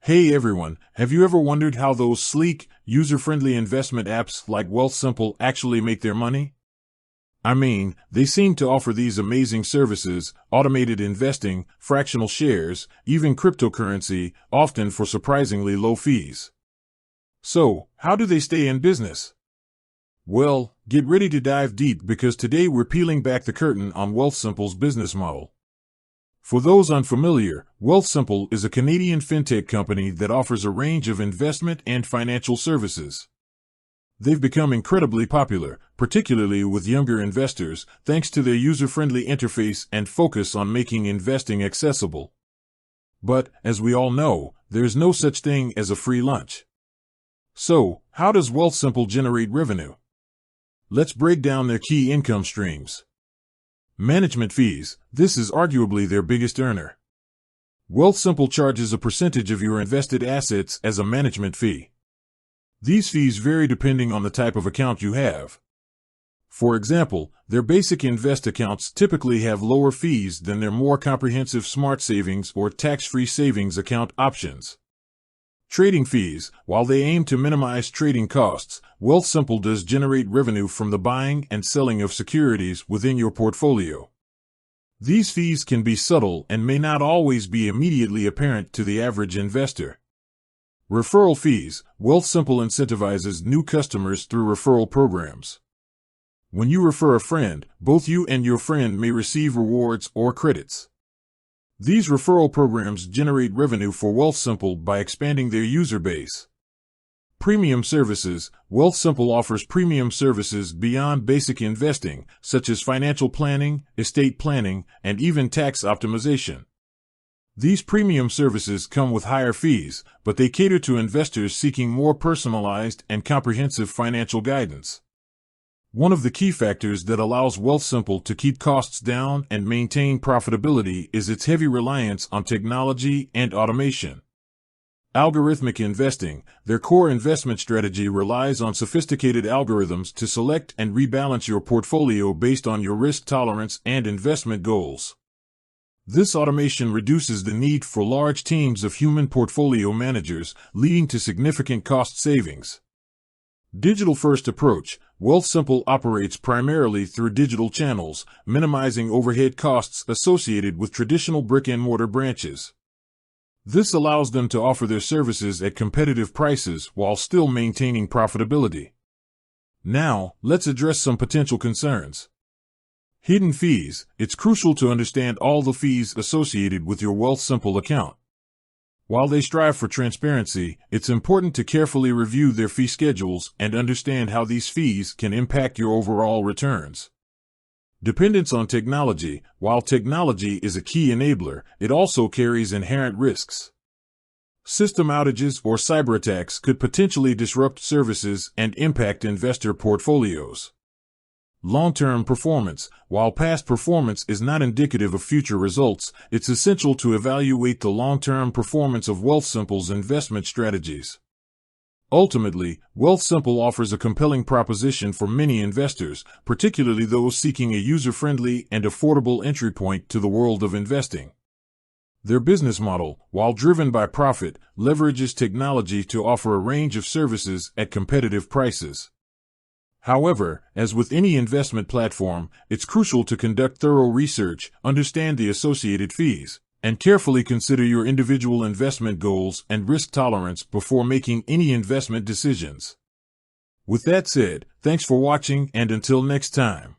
Hey everyone, have you ever wondered how those sleek, user-friendly investment apps like Wealthsimple actually make their money? I mean, they seem to offer these amazing services, automated investing, fractional shares, even cryptocurrency, often for surprisingly low fees. So, how do they stay in business? Well, get ready to dive deep because today we're peeling back the curtain on Wealthsimple's business model. For those unfamiliar, Wealthsimple is a Canadian fintech company that offers a range of investment and financial services. They've become incredibly popular, particularly with younger investors, thanks to their user-friendly interface and focus on making investing accessible. But, as we all know, there's no such thing as a free lunch. So, how does Wealthsimple generate revenue? Let's break down their key income streams. Management fees. This is arguably their biggest earner. Wealthsimple charges a percentage of your invested assets as a management fee. These fees vary depending on the type of account you have. For example, their basic invest accounts typically have lower fees than their more comprehensive smart savings or tax-free savings account options. Trading fees. While they aim to minimize trading costs, Wealthsimple does generate revenue from the buying and selling of securities within your portfolio. These fees can be subtle and may not always be immediately apparent to the average investor. Referral fees. Wealthsimple incentivizes new customers through referral programs. When you refer a friend, both you and your friend may receive rewards or credits. These referral programs generate revenue for Wealthsimple by expanding their user base. Premium services. Wealthsimple offers premium services beyond basic investing, such as financial planning, estate planning, and even tax optimization. These premium services come with higher fees, but they cater to investors seeking more personalized and comprehensive financial guidance. One of the key factors that allows Wealthsimple to keep costs down and maintain profitability is its heavy reliance on technology and automation. Algorithmic investing. Their core investment strategy relies on sophisticated algorithms to select and rebalance your portfolio based on your risk tolerance and investment goals. This automation reduces the need for large teams of human portfolio managers, leading to significant cost savings. Digital-first approach. Wealthsimple operates primarily through digital channels, minimizing overhead costs associated with traditional brick-and-mortar branches. This allows them to offer their services at competitive prices while still maintaining profitability. Now, let's address some potential concerns. Hidden fees. It's crucial to understand all the fees associated with your Wealthsimple account. While they strive for transparency, it's important to carefully review their fee schedules and understand how these fees can impact your overall returns. Dependence on technology. While technology is a key enabler, it also carries inherent risks. System outages or cyber attacks could potentially disrupt services and impact investor portfolios. Long-term performance. While past performance is not indicative of future results, it's essential to evaluate the long-term performance of Wealthsimple's investment strategies. Ultimately, Wealthsimple offers a compelling proposition for many investors, particularly those seeking a user-friendly and affordable entry point to the world of investing. Their business model, while driven by profit, leverages technology to offer a range of services at competitive prices. However, as with any investment platform, it's crucial to conduct thorough research, understand the associated fees, and carefully consider your individual investment goals and risk tolerance before making any investment decisions. With that said, thanks for watching and until next time.